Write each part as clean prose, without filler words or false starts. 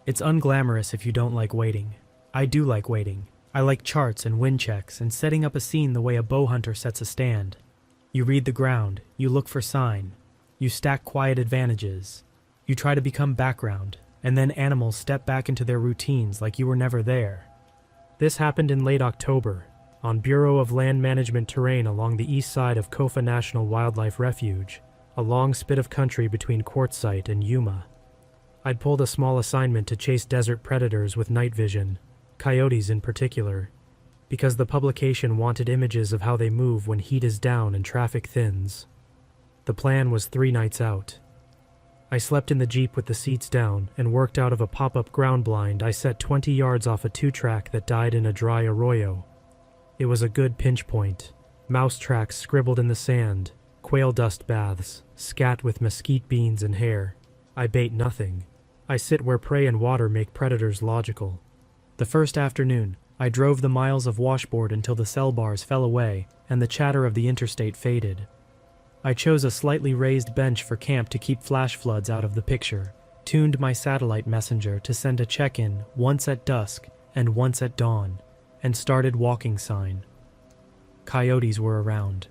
It's unglamorous if you don't like waiting. I do like waiting. I like charts and wind checks and setting up a scene the way a bow hunter sets a stand. You read the ground, you look for sign, you stack quiet advantages, you try to become background, and then animals step back into their routines like you were never there. This happened in late October, on Bureau of Land Management terrain along the east side of Kofa National Wildlife Refuge, a long spit of country between Quartzsite and Yuma. I'd pulled a small assignment to chase desert predators with night vision, coyotes in particular, because the publication wanted images of how they move when heat is down and traffic thins. The plan was 3 nights out. I slept in the Jeep with the seats down and worked out of a pop-up ground blind I set 20 yards off a 2-track that died in a dry arroyo. It was a good pinch point. Mouse tracks scribbled in the sand, quail dust baths, scat with mesquite beans and hair. I bait nothing. I sit where prey and water make predators logical. The first afternoon, I drove the miles of washboard until the cell bars fell away and the chatter of the interstate faded. I chose a slightly raised bench for camp to keep flash floods out of the picture, tuned my satellite messenger to send a check-in once at dusk and once at dawn, and started walking sign. Coyotes were around.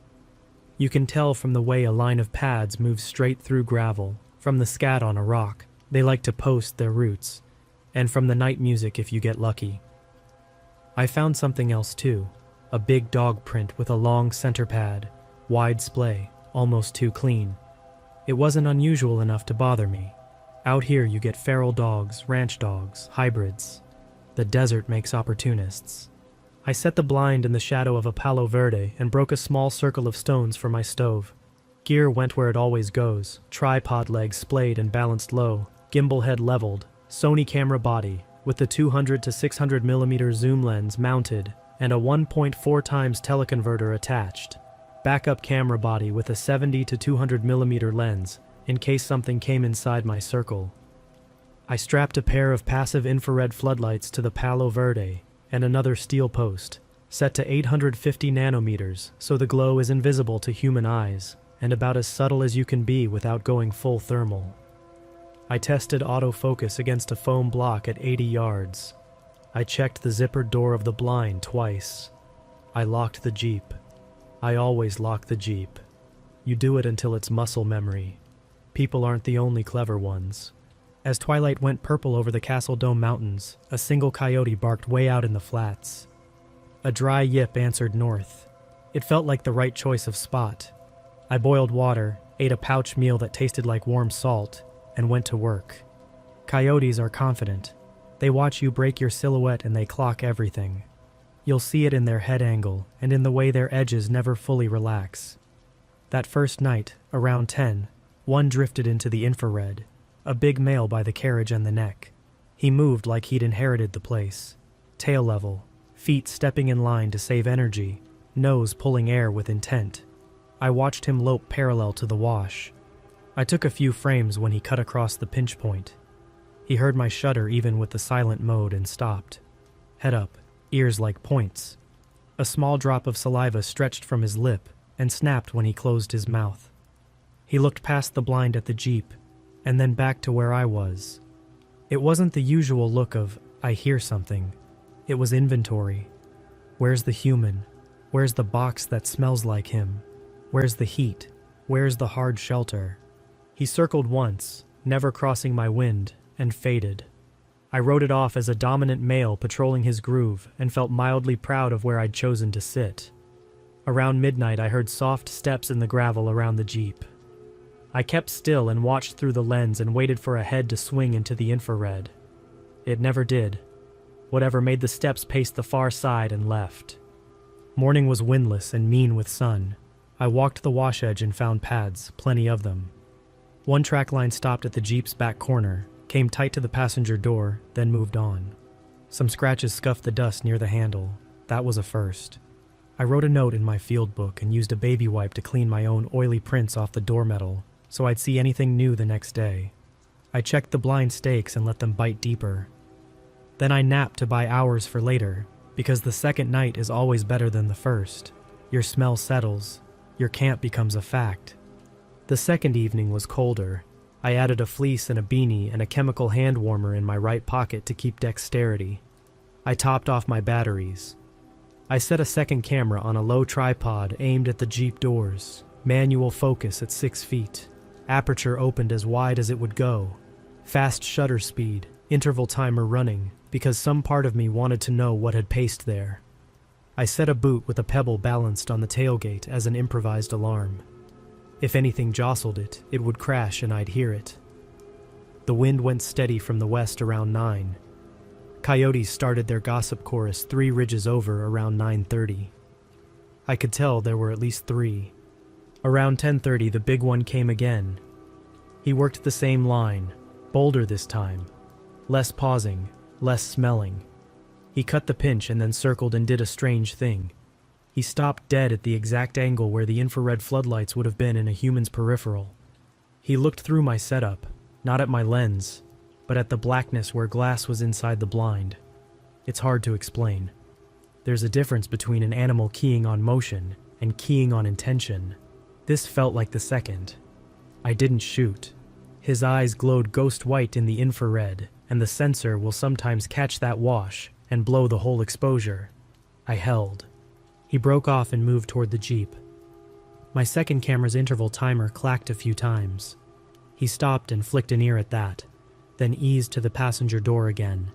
You can tell from the way a line of pads moves straight through gravel, from the scat on a rock, they like to post their roots, and from the night music if you get lucky. I found something else too, a big dog print with a long center pad, wide splay, almost too clean. It wasn't unusual enough to bother me. Out here you get feral dogs, ranch dogs, hybrids. The desert makes opportunists. I set the blind in the shadow of a Palo Verde and broke a small circle of stones for my stove. Gear went where it always goes, tripod legs splayed and balanced low, gimbal head leveled, Sony camera body, with the 200 to 600 mm zoom lens mounted and a 1.4 times teleconverter attached. Backup camera body with a 70 to 200 mm lens, in case something came inside my circle. I strapped a pair of passive infrared floodlights to the Palo Verde and another steel post, set to 850 nanometers so the glow is invisible to human eyes and about as subtle as you can be without going full thermal. I tested autofocus against a foam block at 80 yards. I checked the zippered door of the blind twice. I locked the Jeep. I always lock the Jeep. You do it until it's muscle memory. People aren't the only clever ones. As twilight went purple over the Castle Dome Mountains, a single coyote barked way out in the flats. A dry yip answered north. It felt like the right choice of spot. I boiled water, ate a pouch meal that tasted like warm salt, and went to work. Coyotes are confident. They watch you break your silhouette and they clock everything. You'll see it in their head angle and in the way their edges never fully relax. That first night, around 10, one drifted into the infrared, a big male by the carriage and the neck. He moved like he'd inherited the place. Tail level, feet stepping in line to save energy, nose pulling air with intent. I watched him lope parallel to the wash. I took a few frames when he cut across the pinch point. He heard my shudder even with the silent mode and stopped. Head up, ears like points. A small drop of saliva stretched from his lip and snapped when he closed his mouth. He looked past the blind at the Jeep and then back to where I was. It wasn't the usual look of, I hear something. It was inventory. Where's the human? Where's the box that smells like him? Where's the heat? Where's the hard shelter? He circled once, never crossing my wind, and faded. I wrote it off as a dominant male patrolling his groove and felt mildly proud of where I'd chosen to sit. Around midnight, I heard soft steps in the gravel around the Jeep. I kept still and watched through the lens and waited for a head to swing into the infrared. It never did. Whatever made the steps paced the far side and left. Morning was windless and mean with sun. I walked the wash edge and found pads, plenty of them. One track line stopped at the Jeep's back corner, came tight to the passenger door, then moved on. Some scratches scuffed the dust near the handle. That was a first. I wrote a note in my field book and used a baby wipe to clean my own oily prints off the door metal, so I'd see anything new the next day. I checked the blind stakes and let them bite deeper. Then I napped to buy hours for later, because the second night is always better than the first. Your smell settles. Your camp becomes a fact. The second evening was colder. I added a fleece and a beanie and a chemical hand warmer in my right pocket to keep dexterity. I topped off my batteries. I set a second camera on a low tripod aimed at the Jeep doors, manual focus at 6 feet, aperture opened as wide as it would go, fast shutter speed, interval timer running, because some part of me wanted to know what had paced there. I set a boot with a pebble balanced on the tailgate as an improvised alarm. If anything jostled it, it would crash and I'd hear it. The wind went steady from the west around 9. Coyotes started their gossip chorus 3 ridges over around 9:30. I could tell there were at least 3. Around 10:30 the big one came again. He worked the same line, bolder this time. Less pausing, less smelling. He cut the pinch and then circled and did a strange thing. He stopped dead at the exact angle where the infrared floodlights would have been in a human's peripheral. He looked through my setup, not at my lens, but at the blackness where glass was inside the blind. It's hard to explain. There's a difference between an animal keying on motion and keying on intention. This felt like the second. I didn't shoot. His eyes glowed ghost white in the infrared, and the sensor will sometimes catch that wash and blow the whole exposure. I held. He broke off and moved toward the Jeep. My second camera's interval timer clacked a few times. He stopped and flicked an ear at that, then eased to the passenger door again.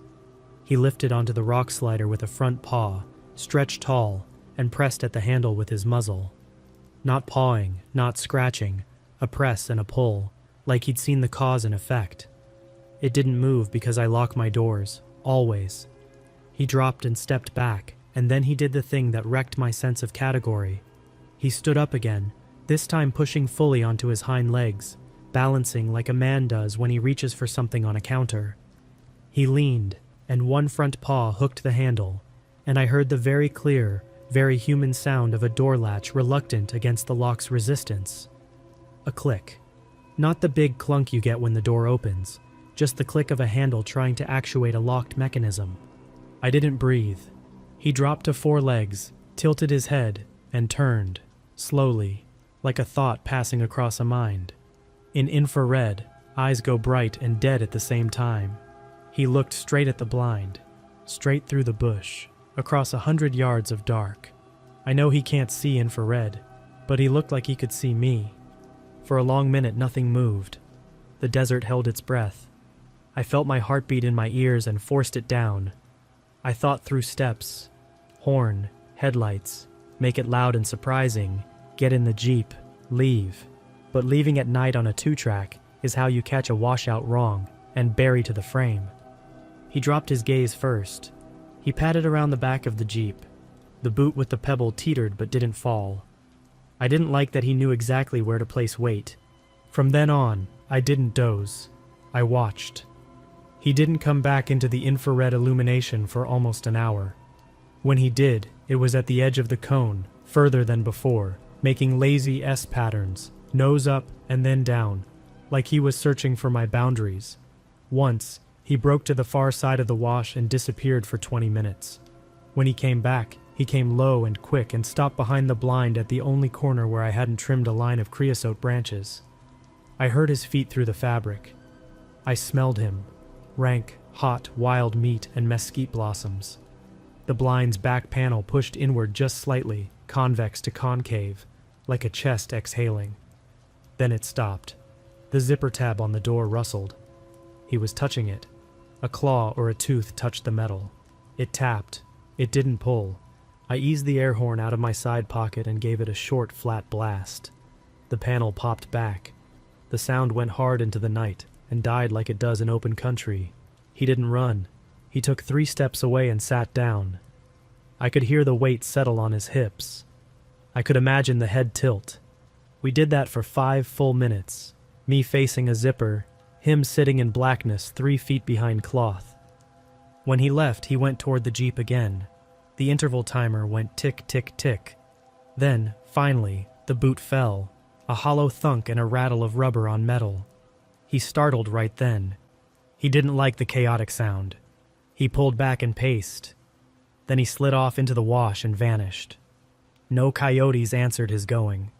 He lifted onto the rock slider with a front paw, stretched tall, and pressed at the handle with his muzzle. Not pawing, not scratching, a press and a pull, like he'd seen the cause and effect. It didn't move because I lock my doors, always. He dropped and stepped back, and then he did the thing that wrecked my sense of category. He stood up again, this time pushing fully onto his hind legs, balancing like a man does when he reaches for something on a counter. He leaned, and one front paw hooked the handle, and I heard the very clear, very human sound of a door latch reluctant against the lock's resistance. A click. Not the big clunk you get when the door opens, just the click of a handle trying to actuate a locked mechanism. I didn't breathe. He dropped to 4 legs, tilted his head, and turned, slowly, like a thought passing across a mind. In infrared, eyes go bright and dead at the same time. He looked straight at the blind, straight through the bush, across 100 yards of dark. I know he can't see infrared, but he looked like he could see me. For a long minute nothing moved. The desert held its breath. I felt my heartbeat in my ears and forced it down. I thought through steps. Horn, headlights, make it loud and surprising, get in the Jeep, leave. But leaving at night on a 2-track is how you catch a washout wrong and bury to the frame. He dropped his gaze first. He patted around the back of the Jeep. The boot with the pebble teetered but didn't fall. I didn't like that he knew exactly where to place weight. From then on, I didn't doze. I watched. He didn't come back into the infrared illumination for almost an hour. When he did, it was at the edge of the cone, further than before, making lazy S patterns, nose up and then down, like he was searching for my boundaries. Once, he broke to the far side of the wash and disappeared for 20 minutes. When he came back, he came low and quick and stopped behind the blind at the only corner where I hadn't trimmed a line of creosote branches. I heard his feet through the fabric. I smelled him. Rank, hot, wild meat and mesquite blossoms. The blind's back panel pushed inward just slightly, convex to concave, like a chest exhaling. Then it stopped. The zipper tab on the door rustled. He was touching it. A claw or a tooth touched the metal. It tapped. It didn't pull. I eased the air horn out of my side pocket and gave it a short, flat blast. The panel popped back. The sound went hard into the night and died like it does in open country. He didn't run. He took 3 steps away and sat down. I could hear the weight settle on his hips. I could imagine the head tilt. We did that for 5 full minutes, me facing a zipper, him sitting in blackness 3 feet behind cloth. When he left, he went toward the Jeep again. The interval timer went tick, tick, tick. Then, finally, the boot fell, a hollow thunk and a rattle of rubber on metal. He startled right then. He didn't like the chaotic sound. He pulled back and paced. Then he slid off into the wash and vanished. No coyotes answered his going.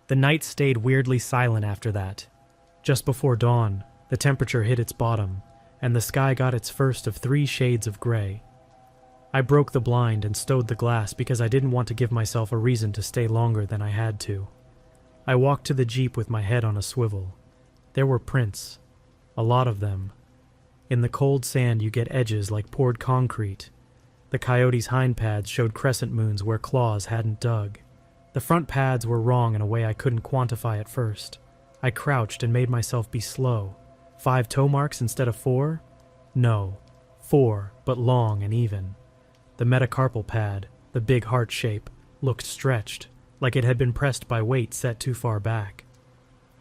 The night stayed weirdly silent after that. Just before dawn, the temperature hit its bottom, and the sky got its first of 3 shades of gray. I broke the blind and stowed the glass because I didn't want to give myself a reason to stay longer than I had to. I walked to the Jeep with my head on a swivel. There were prints. A lot of them. In the cold sand you get edges like poured concrete. The coyote's hind pads showed crescent moons where claws hadn't dug. The front pads were wrong in a way I couldn't quantify at first. I crouched and made myself be slow. 5 toe marks instead of 4? No, 4, but long and even. The metacarpal pad, the big heart shape, looked stretched, like it had been pressed by weight set too far back.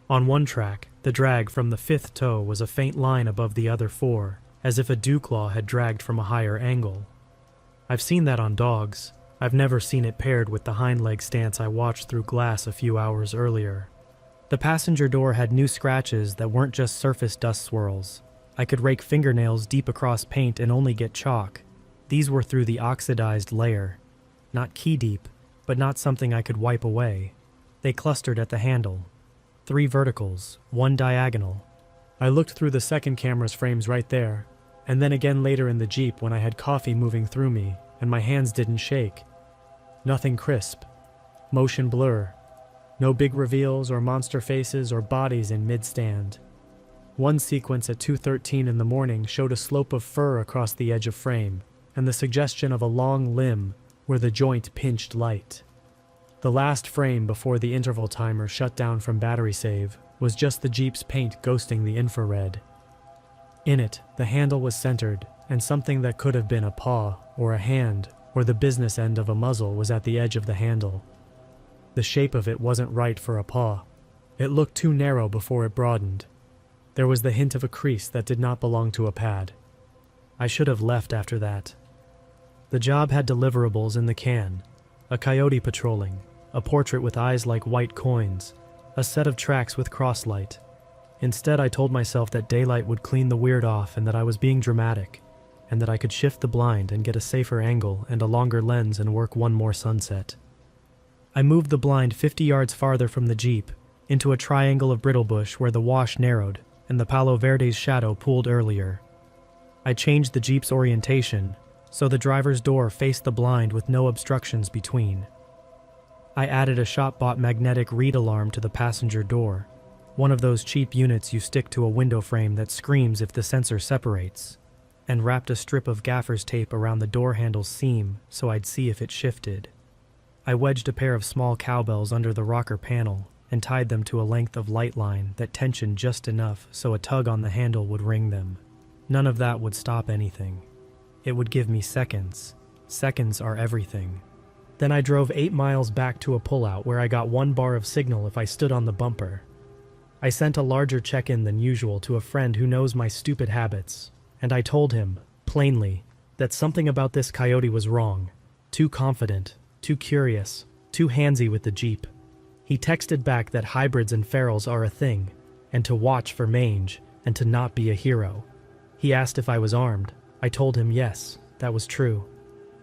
On one track, the drag from the 5th toe was a faint line above the other 4, as if a dewclaw had dragged from a higher angle. I've seen that on dogs. I've never seen it paired with the hind leg stance I watched through glass a few hours earlier. The passenger door had new scratches that weren't just surface dust swirls. I could rake fingernails deep across paint and only get chalk. These were through the oxidized layer. Not key deep, but not something I could wipe away. They clustered at the handle. 3 verticals, 1 diagonal. I looked through the second camera's frames right there, and then again later in the Jeep when I had coffee moving through me and my hands didn't shake. Nothing crisp. Motion blur. No big reveals or monster faces or bodies in mid-stand. One sequence at 2:13 in the morning showed a slope of fur across the edge of frame, and the suggestion of a long limb where the joint pinched light. The last frame before the interval timer shut down from battery save was just the Jeep's paint ghosting the infrared. In it, the handle was centered, and something that could have been a paw or a hand or the business end of a muzzle was at the edge of the handle. The shape of it wasn't right for a paw. It looked too narrow before it broadened. There was the hint of a crease that did not belong to a pad. I should have left after that. The job had deliverables in the can. A coyote patrolling, a portrait with eyes like white coins, a set of tracks with crosslight. Instead, I told myself that daylight would clean the weird off and that I was being dramatic, and that I could shift the blind and get a safer angle and a longer lens and work one more sunset. I moved the blind 50 yards farther from the Jeep, into a triangle of brittlebush where the wash narrowed and the Palo Verde's shadow pooled earlier. I changed the Jeep's orientation, so the driver's door faced the blind with no obstructions between. I added a shop-bought magnetic read alarm to the passenger door, one of those cheap units you stick to a window frame that screams if the sensor separates, and wrapped a strip of gaffer's tape around the door handle's seam so I'd see if it shifted. I wedged a pair of small cowbells under the rocker panel and tied them to a length of light line that tensioned just enough so a tug on the handle would ring them. None of that would stop anything. It would give me seconds. Seconds are everything. Then I drove 8 miles back to a pullout where I got 1 bar of signal if I stood on the bumper. I sent a larger check-in than usual to a friend who knows my stupid habits, and I told him, plainly, that something about this coyote was wrong. Too confident, too curious, too handsy with the Jeep. He texted back that hybrids and ferals are a thing, and to watch for mange, and to not be a hero. He asked if I was armed. I told him yes, that was true.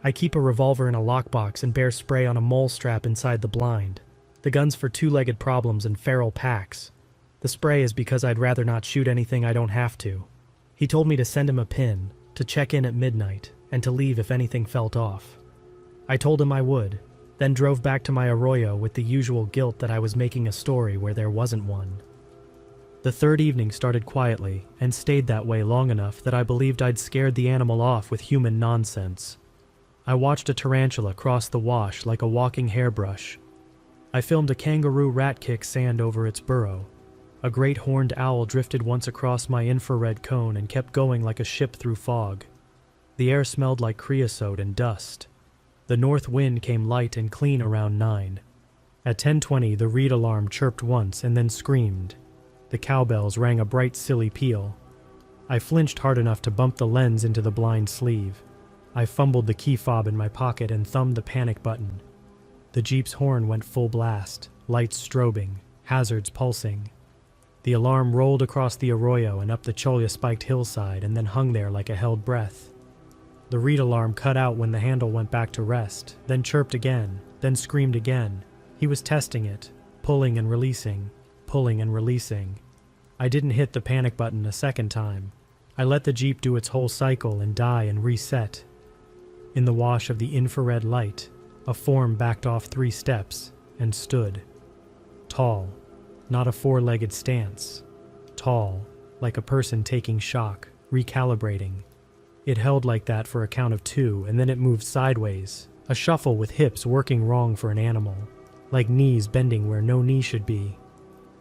I keep a revolver in a lockbox and bear spray on a mole strap inside the blind. The gun's for two-legged problems and feral packs. The spray is because I'd rather not shoot anything I don't have to. He told me to send him a pin, to check in at midnight, and to leave if anything felt off. I told him I would, then drove back to my arroyo with the usual guilt that I was making a story where there wasn't one. The third evening started quietly, and stayed that way long enough that I believed I'd scared the animal off with human nonsense. I watched a tarantula cross the wash like a walking hairbrush. I filmed a kangaroo rat kick sand over its burrow. A great horned owl drifted once across my infrared cone and kept going like a ship through fog. The air smelled like creosote and dust. The north wind came light and clean around 9. At 10:20, the read alarm chirped once and then screamed. The cowbells rang a bright, silly peal. I flinched hard enough to bump the lens into the blind sleeve. I fumbled the key fob in my pocket and thumbed the panic button. The Jeep's horn went full blast, lights strobing, hazards pulsing. The alarm rolled across the arroyo and up the cholla-spiked hillside and then hung there like a held breath. The read alarm cut out when the handle went back to rest, then chirped again, then screamed again. He was testing it, pulling and releasing, pulling and releasing. I didn't hit the panic button a second time. I let the Jeep do its whole cycle and die and reset. In the wash of the infrared light, a form backed off 3 steps and stood. Tall, not a 4-legged stance. Tall, like a person taking shock, recalibrating. It held like that for a count of 2, and then it moved sideways, a shuffle with hips working wrong for an animal, like knees bending where no knee should be.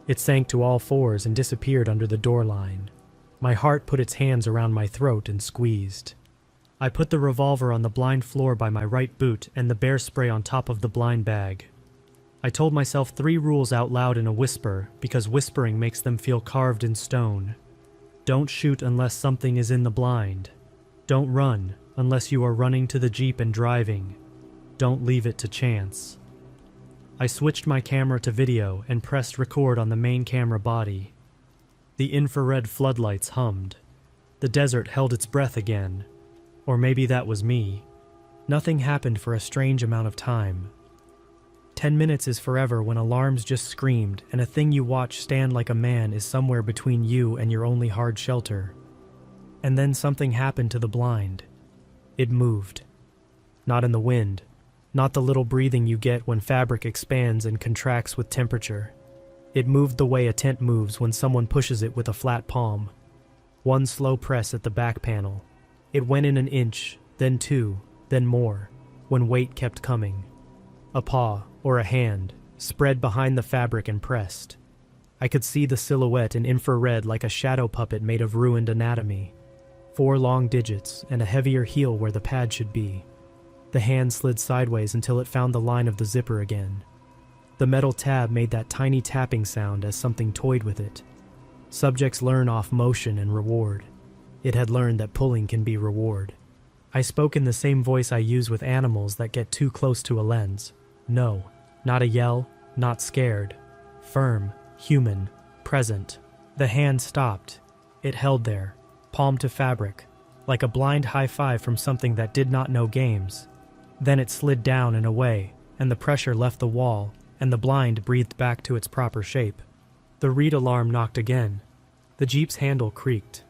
It sank to all 4s and disappeared under the door line. My heart put its hands around my throat and squeezed. I put the revolver on the blind floor by my right boot and the bear spray on top of the blind bag. I told myself 3 rules out loud in a whisper, because whispering makes them feel carved in stone. Don't shoot unless something is in the blind. Don't run unless you are running to the Jeep and driving. Don't leave it to chance. I switched my camera to video and pressed record on the main camera body. The infrared floodlights hummed. The desert held its breath again. Or maybe that was me. Nothing happened for a strange amount of time. 10 minutes is forever when alarms just screamed and a thing you watch stand like a man is somewhere between you and your only hard shelter. And then something happened to the blind. It moved. Not in the wind. Not the little breathing you get when fabric expands and contracts with temperature. It moved the way a tent moves when someone pushes it with a flat palm. 1 slow press at the back panel. It went in an inch, then 2, then more, when weight kept coming. A paw, or a hand, spread behind the fabric and pressed. I could see the silhouette in infrared like a shadow puppet made of ruined anatomy. 4 long digits and a heavier heel where the pad should be. The hand slid sideways until it found the line of the zipper again. The metal tab made that tiny tapping sound as something toyed with it. Subjects learn off motion and reward. It had learned that pulling can be reward. I spoke in the same voice I use with animals that get too close to a lens. No, not a yell, not scared. Firm, human, present. The hand stopped. It held there, palm to fabric, like a blind high five from something that did not know games. Then it slid down and away, and the pressure left the wall, and the blind breathed back to its proper shape. The read alarm knocked again. The Jeep's handle creaked.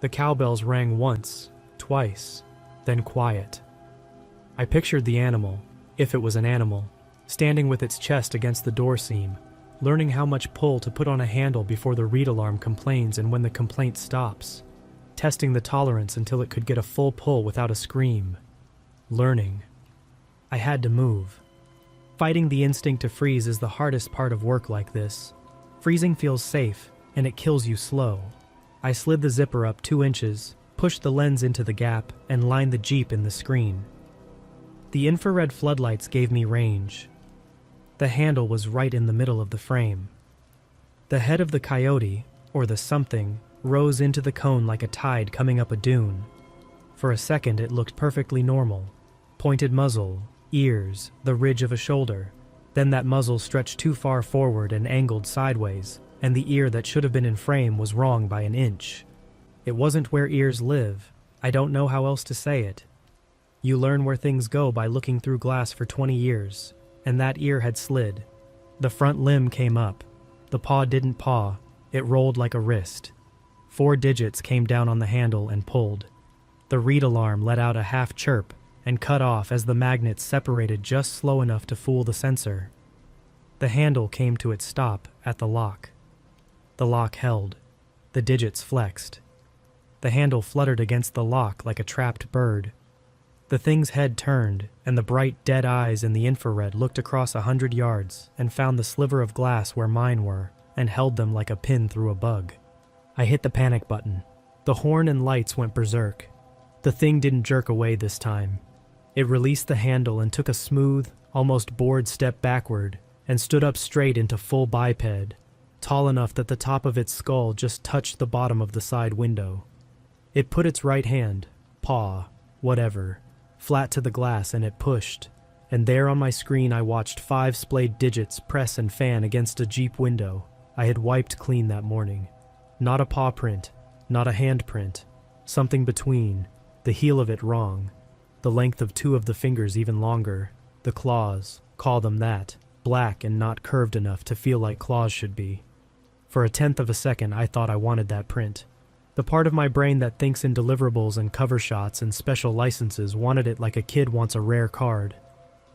The cowbells rang once, twice, then quiet. I pictured the animal, if it was an animal, standing with its chest against the door seam, learning how much pull to put on a handle before the read alarm complains and when the complaint stops, testing the tolerance until it could get a full pull without a scream. Learning. I had to move. Fighting the instinct to freeze is the hardest part of work like this. Freezing feels safe, and it kills you slow. I slid the zipper up 2 inches, pushed the lens into the gap, and lined the Jeep in the screen. The infrared floodlights gave me range. The handle was right in the middle of the frame. The head of the coyote, or the something, rose into the cone like a tide coming up a dune. For a second it looked perfectly normal. Pointed muzzle, ears, the ridge of a shoulder. Then that muzzle stretched too far forward and angled sideways, and the ear that should have been in frame was wrong by an inch. It wasn't where ears live. I don't know how else to say it. You learn where things go by looking through glass for 20 years, and that ear had slid. The front limb came up. The paw didn't paw. It rolled like a wrist. 4 digits came down on the handle and pulled. The read alarm let out a half chirp and cut off as the magnets separated just slow enough to fool the sensor. The handle came to its stop at the lock. The lock held. The digits flexed. The handle fluttered against the lock like a trapped bird. The thing's head turned, and the bright, dead eyes in the infrared looked across 100 yards and found the sliver of glass where mine were and held them like a pin through a bug. I hit the panic button. The horn and lights went berserk. The thing didn't jerk away this time. It released the handle and took a smooth, almost bored step backward and stood up straight into full biped, tall enough that the top of its skull just touched the bottom of the side window. It put its right hand, paw, whatever, flat to the glass and it pushed, and there on my screen I watched 5 splayed digits press and fan against a Jeep window I had wiped clean that morning. Not a paw print, not a hand print, something between, the heel of it wrong, the length of 2 of the fingers even longer, the claws, call them that, black and not curved enough to feel like claws should be. For a tenth of a second, I thought I wanted that print. The part of my brain that thinks in deliverables and cover shots and special licenses wanted it like a kid wants a rare card.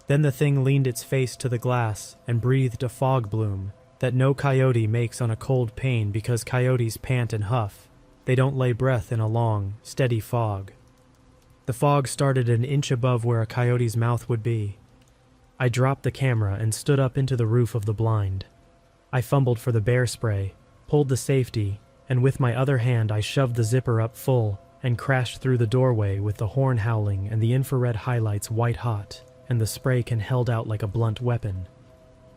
Then the thing leaned its face to the glass and breathed a fog bloom that no coyote makes on a cold pane because coyotes pant and huff. They don't lay breath in a long, steady fog. The fog started an inch above where a coyote's mouth would be. I dropped the camera and stood up into the roof of the blind. I fumbled for the bear spray, pulled the safety, and with my other hand I shoved the zipper up full and crashed through the doorway with the horn howling and the infrared highlights white hot and the spray can held out like a blunt weapon.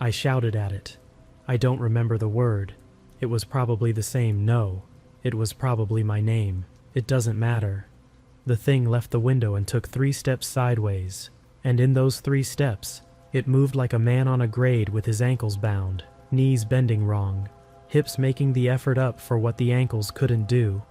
I shouted at it. I don't remember the word. It was probably the same no. It was probably my name. It doesn't matter. The thing left the window and took 3 steps sideways, and in those 3 steps, it moved like a man on a grade with his ankles bound, knees bending wrong, hips making the effort up for what the ankles couldn't do.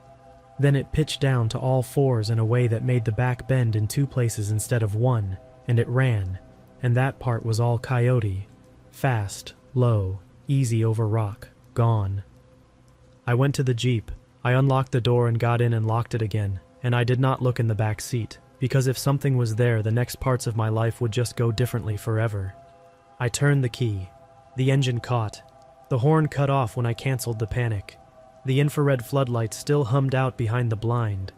Then it pitched down to all fours in a way that made the back bend in 2 places instead of 1, and it ran, and that part was all coyote. Fast, low, easy over rock, gone. I went to the Jeep. I unlocked the door and got in and locked it again, and I did not look in the back seat, because if something was there, the next parts of my life would just go differently forever. I turned the key. The engine caught. The horn cut off when I canceled the panic. The infrared floodlights still hummed out behind the blind.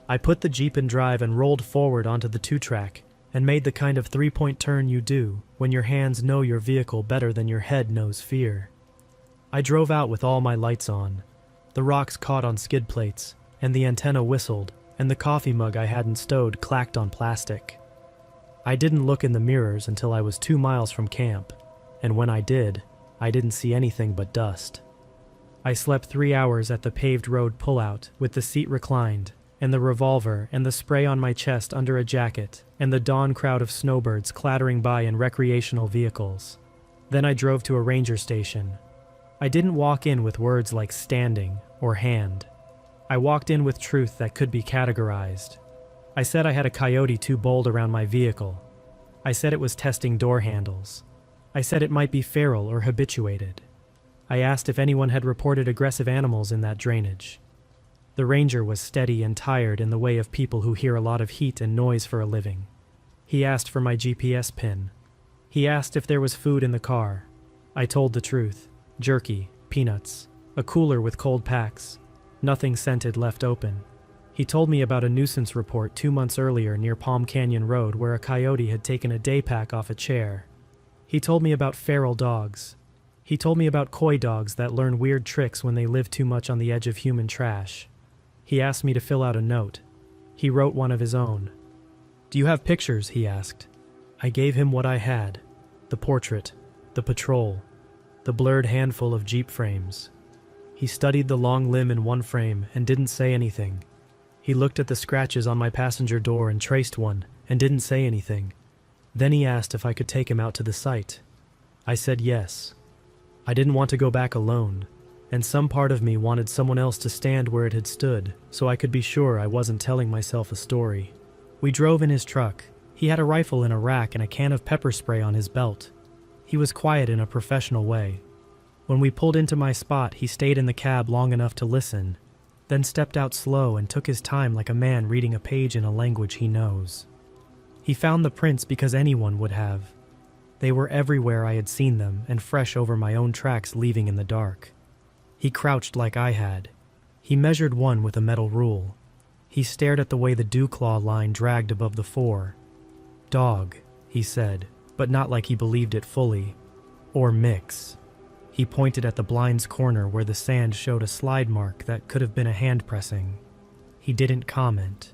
I put the Jeep in drive and rolled forward onto the 2-track and made the kind of 3-point turn you do when your hands know your vehicle better than your head knows fear. I drove out with all my lights on. The rocks caught on skid plates, and the antenna whistled, and the coffee mug I hadn't stowed clacked on plastic. I didn't look in the mirrors until I was 2 miles from camp, and when I did, I didn't see anything but dust. I slept 3 hours at the paved road pullout with the seat reclined, and the revolver and the spray on my chest under a jacket, and the dawn crowd of snowbirds clattering by in recreational vehicles. Then I drove to a ranger station. I didn't walk in with words like standing or hand. I walked in with truth that could be categorized. I said I had a coyote too bold around my vehicle. I said it was testing door handles. I said it might be feral or habituated. I asked if anyone had reported aggressive animals in that drainage. The ranger was steady and tired in the way of people who hear a lot of heat and noise for a living. He asked for my GPS pin. He asked if there was food in the car. I told the truth. Jerky, peanuts, a cooler with cold packs, nothing scented left open. He told me about a nuisance report 2 months earlier near Palm Canyon Road where a coyote had taken a day pack off a chair. He told me about feral dogs. He told me about coy dogs that learn weird tricks when they live too much on the edge of human trash. He asked me to fill out a note. He wrote one of his own. "Do you have pictures?" he asked. I gave him what I had. The portrait, the patrol, the blurred handful of Jeep frames. He studied the long limb in one frame and didn't say anything. He looked at the scratches on my passenger door and traced one and didn't say anything. Then he asked if I could take him out to the site. I said yes. I didn't want to go back alone, and some part of me wanted someone else to stand where it had stood so I could be sure I wasn't telling myself a story. We drove in his truck. He had a rifle in a rack and a can of pepper spray on his belt. He was quiet in a professional way. When we pulled into my spot, he stayed in the cab long enough to listen, then stepped out slow and took his time like a man reading a page in a language he knows. He found the prints because anyone would have. They were everywhere I had seen them and fresh over my own tracks leaving in the dark. He crouched like I had. He measured one with a metal rule. He stared at the way the dew claw line dragged above the 4. "Dog," he said, but not like he believed it fully. "Or mix." He pointed at the blind's corner where the sand showed a slide mark that could have been a hand pressing. He didn't comment.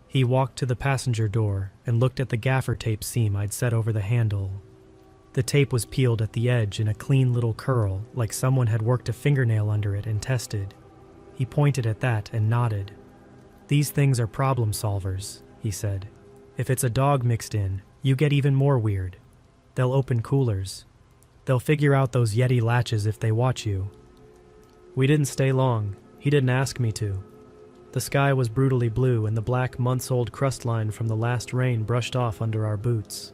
He walked to the passenger door and looked at the gaffer tape seam I'd set over the handle. The tape was peeled at the edge in a clean little curl, like someone had worked a fingernail under it and tested. He pointed at that and nodded. "These things are problem solvers," he said. "If it's a dog mixed in, you get even more weird. They'll open coolers. They'll figure out those Yeti latches if they watch you." We didn't stay long. He didn't ask me to. The sky was brutally blue and the black months-old crust line from the last rain brushed off under our boots.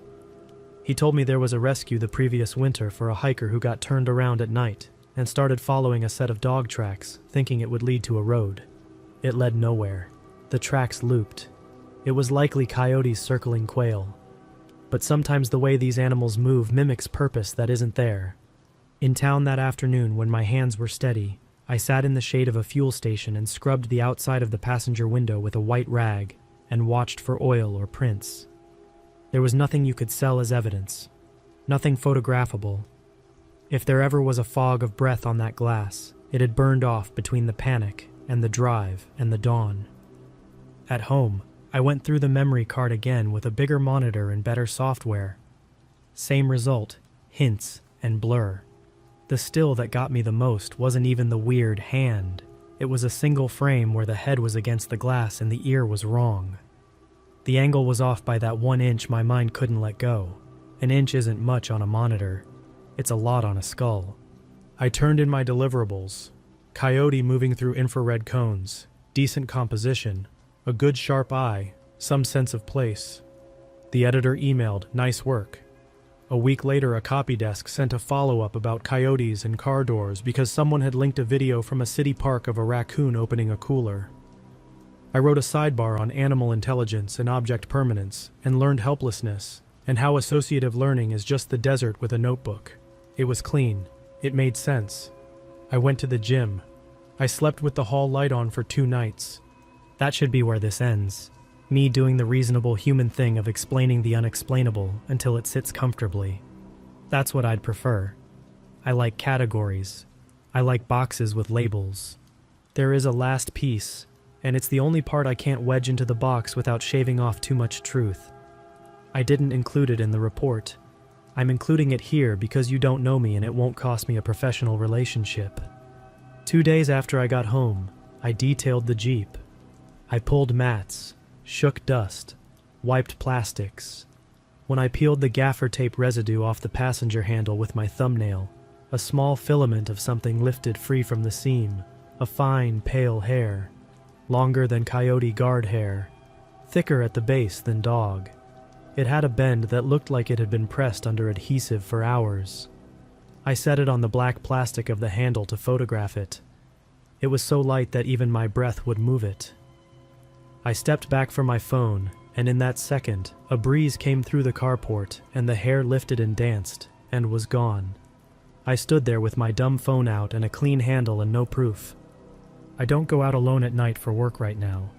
He told me there was a rescue the previous winter for a hiker who got turned around at night, and started following a set of dog tracks, thinking it would lead to a road. It led nowhere. The tracks looped. It was likely coyotes circling quail. But sometimes the way these animals move mimics purpose that isn't there. In town that afternoon, when my hands were steady, I sat in the shade of a fuel station and scrubbed the outside of the passenger window with a white rag and watched for oil or prints. There was nothing you could sell as evidence, nothing photographable. If there ever was a fog of breath on that glass, it had burned off between the panic and the drive and the dawn. At home, I went through the memory card again with a bigger monitor and better software. Same result, hints and blur. The still that got me the most wasn't even the weird hand. It was a single frame where the head was against the glass and the ear was wrong. The angle was off by that 1 inch my mind couldn't let go. An inch isn't much on a monitor. It's a lot on a skull. I turned in my deliverables. Coyote moving through infrared cones, decent composition, a good sharp eye, some sense of place. The editor emailed, "Nice work." A week later, a copy desk sent a follow-up about coyotes and car doors because someone had linked a video from a city park of a raccoon opening a cooler. I wrote a sidebar on animal intelligence and object permanence and learned helplessness and how associative learning is just the desert with a notebook. It was clean. It made sense. I went to the gym. I slept with the hall light on for 2 nights. That should be where this ends. Me doing the reasonable human thing of explaining the unexplainable until it sits comfortably. That's what I'd prefer. I like categories. I like boxes with labels. There is a last piece, and it's the only part I can't wedge into the box without shaving off too much truth. I didn't include it in the report. I'm including it here because you don't know me and it won't cost me a professional relationship. 2 days after I got home, I detailed the Jeep. I pulled mats, shook dust, wiped plastics. When I peeled the gaffer tape residue off the passenger handle with my thumbnail, a small filament of something lifted free from the seam, a fine, pale hair, longer than coyote guard hair, thicker at the base than dog. It had a bend that looked like it had been pressed under adhesive for hours. I set it on the black plastic of the handle to photograph it. It was so light that even my breath would move it. I stepped back from my phone, and in that second, a breeze came through the carport, and the hair lifted and danced, and was gone. I stood there with my dumb phone out and a clean handle and no proof. I don't go out alone at night for work right now.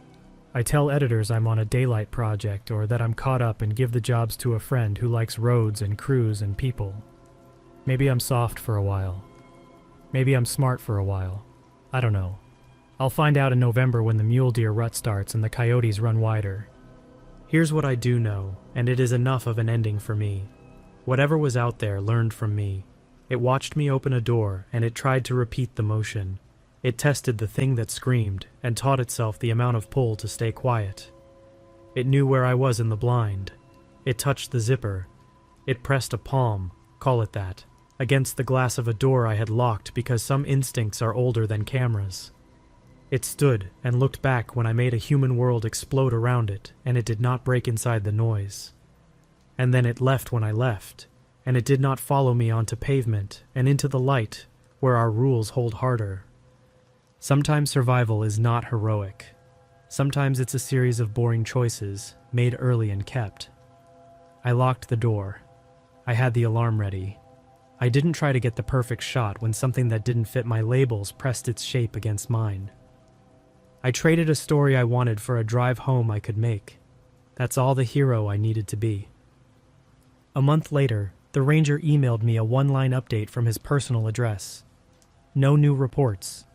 I tell editors I'm on a daylight project or that I'm caught up and give the jobs to a friend who likes roads and crews and people. Maybe I'm soft for a while. Maybe I'm smart for a while. I don't know. I'll find out in November when the mule deer rut starts and the coyotes run wider. Here's what I do know, and it is enough of an ending for me. Whatever was out there learned from me. It watched me open a door, and it tried to repeat the motion. It tested the thing that screamed, and taught itself the amount of pull to stay quiet. It knew where I was in the blind. It touched the zipper. It pressed a palm, call it that, against the glass of a door I had locked because some instincts are older than cameras. It stood and looked back when I made a human world explode around it, and it did not break inside the noise. And then it left when I left, and it did not follow me onto pavement and into the light, where our rules hold harder. Sometimes survival is not heroic. Sometimes it's a series of boring choices, made early and kept. I locked the door. I had the alarm ready. I didn't try to get the perfect shot when something that didn't fit my labels pressed its shape against mine. I traded a story I wanted for a drive home I could make. That's all the hero I needed to be. A month later, the ranger emailed me a 1-line update from his personal address. No new reports.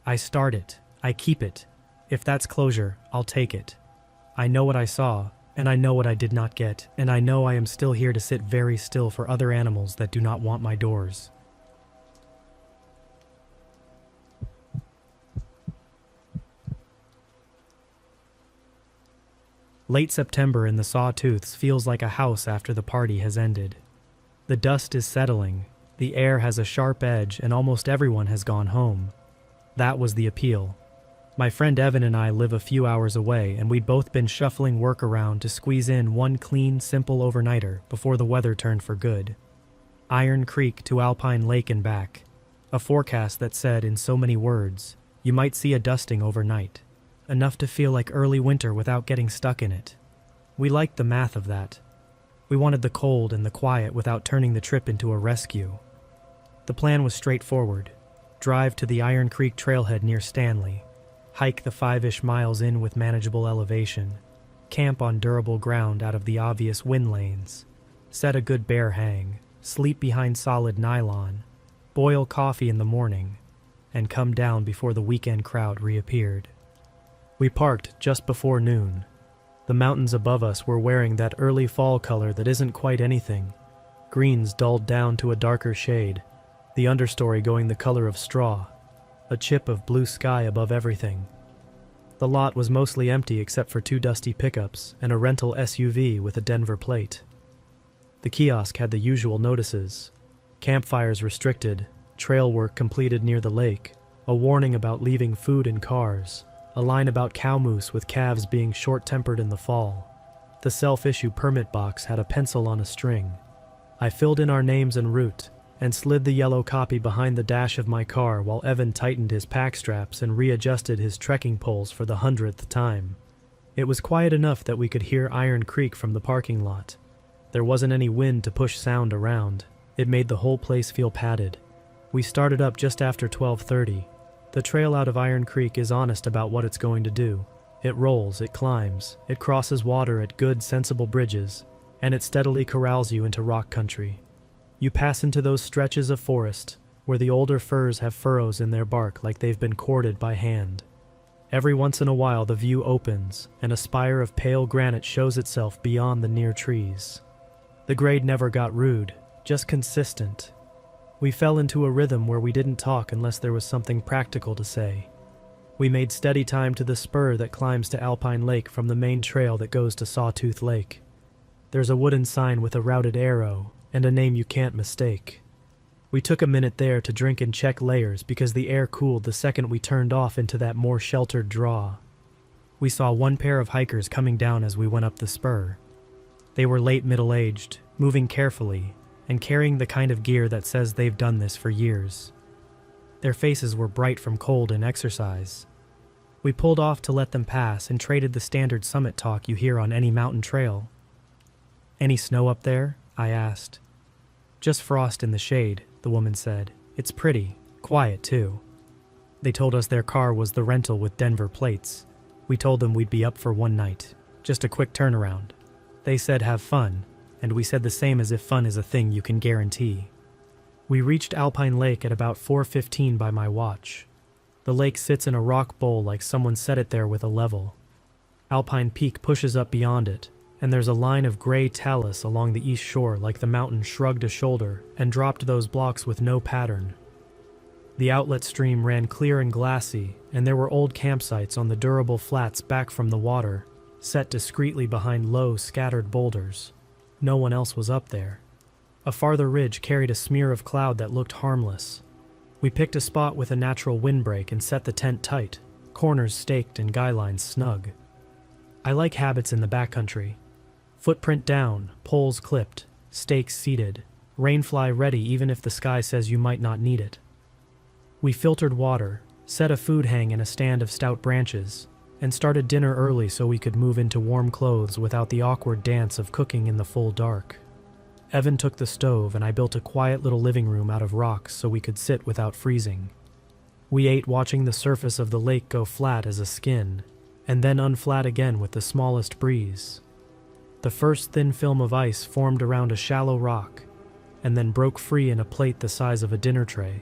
I start it. I keep it. If that's closure, I'll take it. I know what I saw, and I know what I did not get, and I know I am still here to sit very still for other animals that do not want my doors. Late September in the Sawtooths feels like a house after the party has ended. The dust is settling, the air has a sharp edge, and almost everyone has gone home. That was the appeal. My friend Evan and I live a few hours away, and we'd both been shuffling work around to squeeze in one clean, simple overnighter before the weather turned for good. Iron Creek to Alpine Lake and back. A forecast that said in so many words, you might see a dusting overnight, enough to feel like early winter without getting stuck in it. We liked the math of that. We wanted the cold and the quiet without turning the trip into a rescue. The plan was straightforward. Drive to the Iron Creek trailhead near Stanley, hike the 5-ish miles in with manageable elevation, camp on durable ground out of the obvious wind lanes, set a good bear hang, sleep behind solid nylon, boil coffee in the morning, and come down before the weekend crowd reappeared. We parked just before noon. The mountains above us were wearing that early fall color that isn't quite anything. Greens dulled down to a darker shade, the understory going the color of straw, a chip of blue sky above everything. The lot was mostly empty except for 2 dusty pickups and a rental SUV with a Denver plate. The kiosk had the usual notices: campfires restricted, trail work completed near the lake, a warning about leaving food in cars, a line about cow moose with calves being short-tempered in the fall. The self-issue permit box had a pencil on a string. I filled in our names and route, and slid the yellow copy behind the dash of my car while Evan tightened his pack straps and readjusted his trekking poles for the 100th time. It was quiet enough that we could hear Iron Creek from the parking lot. There wasn't any wind to push sound around. It made the whole place feel padded. We started up just after 12:30. The trail out of Iron Creek is honest about what it's going to do. It rolls, it climbs, it crosses water at good, sensible bridges, and it steadily corrals you into rock country. You pass into those stretches of forest where the older firs have furrows in their bark like they've been corded by hand. Every once in a while the view opens, and a spire of pale granite shows itself beyond the near trees. The grade never got rude, just consistent. We fell into a rhythm where we didn't talk unless there was something practical to say. We made steady time to the spur that climbs to Alpine Lake from the main trail that goes to Sawtooth Lake. There's a wooden sign with a routed arrow, and a name you can't mistake. We took a minute there to drink and check layers because the air cooled the second we turned off into that more sheltered draw. We saw 1 pair of hikers coming down as we went up the spur. They were late middle-aged, moving carefully, and carrying the kind of gear that says they've done this for years. Their faces were bright from cold and exercise. We pulled off to let them pass and traded the standard summit talk you hear on any mountain trail. "Any snow up there?" I asked. "Just frost in the shade," the woman said. "It's pretty, quiet too." They told us their car was the rental with Denver plates. We told them we'd be up for 1 night, just a quick turnaround. They said have fun, and we said the same as if fun is a thing you can guarantee. We reached Alpine Lake at about 4:15 by my watch. The lake sits in a rock bowl like someone set it there with a level. Alpine Peak pushes up beyond it, and there's a line of gray talus along the east shore like the mountain shrugged a shoulder and dropped those blocks with no pattern. The outlet stream ran clear and glassy, and there were old campsites on the durable flats back from the water, set discreetly behind low, scattered boulders. No one else was up there. A farther ridge carried a smear of cloud that looked harmless. We picked a spot with a natural windbreak and set the tent tight, corners staked and guylines snug. I like habits in the backcountry. Footprint down, poles clipped, stakes seated, rainfly ready even if the sky says you might not need it. We filtered water, set a food hang in a stand of stout branches, and started dinner early so we could move into warm clothes without the awkward dance of cooking in the full dark. Evan took the stove and I built a quiet little living room out of rocks so we could sit without freezing. We ate watching the surface of the lake go flat as a skin, and then unflat again with the smallest breeze. The first thin film of ice formed around a shallow rock, and then broke free in a plate the size of a dinner tray.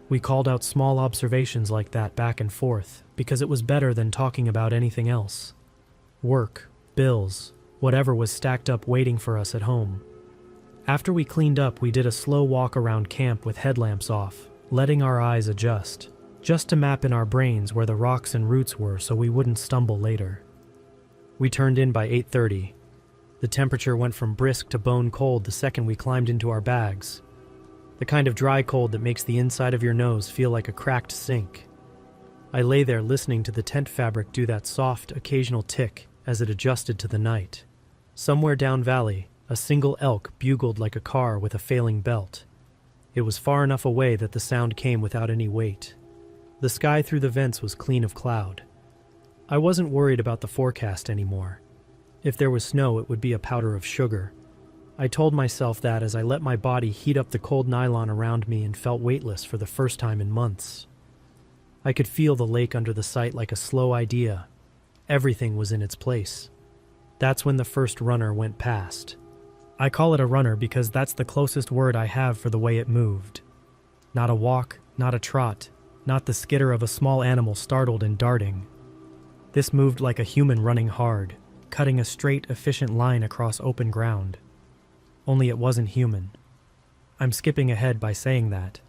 We called out small observations like that back and forth, because it was better than talking about anything else. Work, bills, whatever was stacked up waiting for us at home. After we cleaned up, we did a slow walk around camp with headlamps off, letting our eyes adjust, just to map in our brains where the rocks and roots were so we wouldn't stumble later. We turned in by 8:30. The temperature went from brisk to bone cold the second we climbed into our bags. The kind of dry cold that makes the inside of your nose feel like a cracked sink. I lay there listening to the tent fabric do that soft, occasional tick as it adjusted to the night. Somewhere down valley, a single elk bugled like a car with a failing belt. It was far enough away that the sound came without any weight. The sky through the vents was clean of cloud. I wasn't worried about the forecast anymore. If there was snow, it would be a powder of sugar. I told myself that as I let my body heat up the cold nylon around me and felt weightless for the first time in months. I could feel the lake under the sight like a slow idea. Everything was in its place. That's when the first runner went past. I call it a runner because that's the closest word I have for the way it moved. Not a walk, not a trot, not the skitter of a small animal startled and darting. This moved like a human running hard, cutting a straight, efficient line across open ground. Only it wasn't human. I'm skipping ahead by saying that,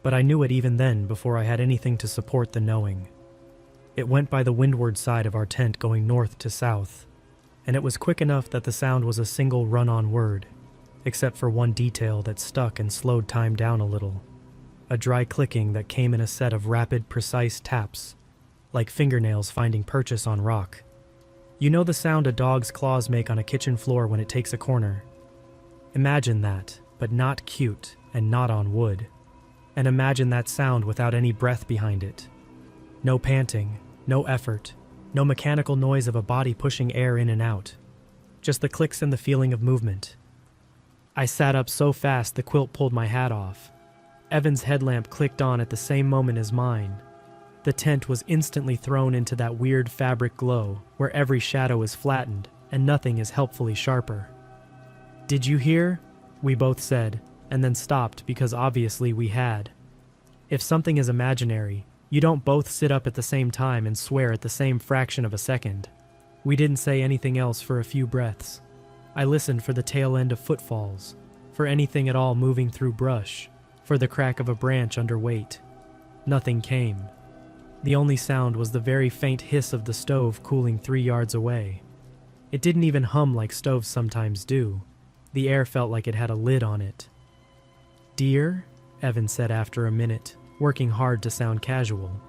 but I knew it even then before I had anything to support the knowing. It went by the windward side of our tent going north to south, and it was quick enough that the sound was a single run-on word, except for one detail that stuck and slowed time down a little. A dry clicking that came in a set of rapid, precise taps, like fingernails finding purchase on rock. You know the sound a dog's claws make on a kitchen floor when it takes a corner? Imagine that, but not cute and not on wood. And imagine that sound without any breath behind it. No panting, no effort, no mechanical noise of a body pushing air in and out. Just the clicks and the feeling of movement. I sat up so fast the quilt pulled my hat off. Evan's headlamp clicked on at the same moment as mine. The tent was instantly thrown into that weird fabric glow where every shadow is flattened and nothing is helpfully sharper. "Did you hear?" we both said, and then stopped because obviously we had. If something is imaginary, you don't both sit up at the same time and swear at the same fraction of a second. We didn't say anything else for a few breaths. I listened for the tail end of footfalls, for anything at all moving through brush, for the crack of a branch under weight. Nothing came. The only sound was the very faint hiss of the stove cooling 3 yards away. It didn't even hum like stoves sometimes do. The air felt like it had a lid on it. "Deer?" Evan said after a minute, working hard to sound casual.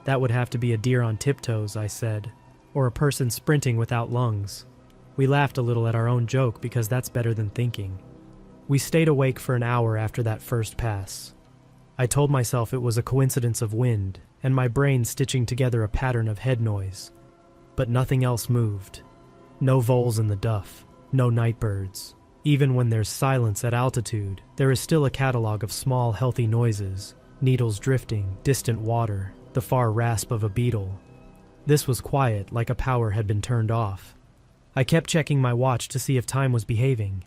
"That would have to be a deer on tiptoes," I said, "or a person sprinting without lungs." We laughed a little at our own joke because that's better than thinking. We stayed awake for an hour after that first pass. I told myself it was a coincidence of wind, and my brain stitching together a pattern of head noise. But nothing else moved. No voles in the duff, no nightbirds. Even when there's silence at altitude, there is still a catalog of small, healthy noises. Needles drifting, distant water, the far rasp of a beetle. This was quiet, like a power had been turned off. I kept checking my watch to see if time was behaving.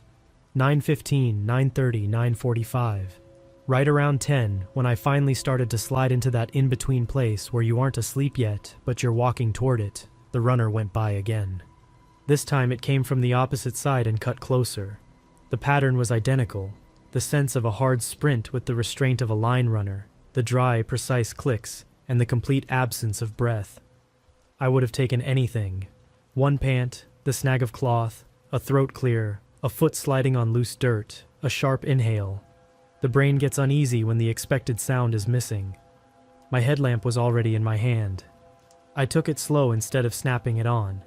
9:15, 9:30, 9:45. Right around 10, when I finally started to slide into that in-between place where you aren't asleep yet, but you're walking toward it, the runner went by again. This time it came from the opposite side and cut closer. The pattern was identical, the sense of a hard sprint with the restraint of a line runner, the dry, precise clicks, and the complete absence of breath. I would have taken anything. One pant, the snag of cloth, a throat clear, a foot sliding on loose dirt, a sharp inhale. The brain gets uneasy when the expected sound is missing. My headlamp was already in my hand. I took it slow instead of snapping it on.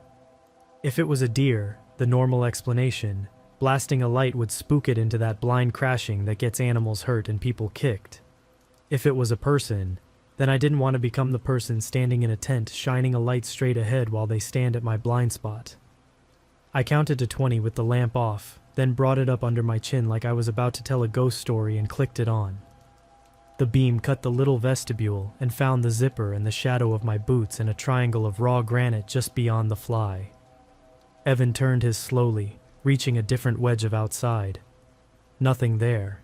If it was a deer, the normal explanation, blasting a light would spook it into that blind crashing that gets animals hurt and people kicked. If it was a person, then I didn't want to become the person standing in a tent shining a light straight ahead while they stand at my blind spot. I counted to 20 with the lamp off, then brought it up under my chin like I was about to tell a ghost story and clicked it on. The beam cut the little vestibule and found the zipper and the shadow of my boots in a triangle of raw granite just beyond the fly. Evan turned his slowly, reaching a different wedge of outside. Nothing there.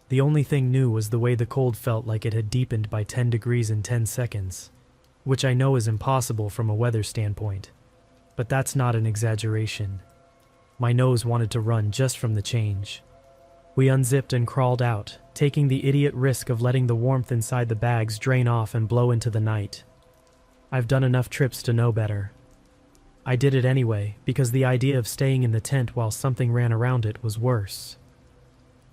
The only thing new was the way the cold felt like it had deepened by 10 degrees in 10 seconds, which I know is impossible from a weather standpoint. But that's not an exaggeration. My nose wanted to run just from the change. We unzipped and crawled out, taking the idiot risk of letting the warmth inside the bags drain off and blow into the night. I've done enough trips to know better. I did it anyway, because the idea of staying in the tent while something ran around it was worse.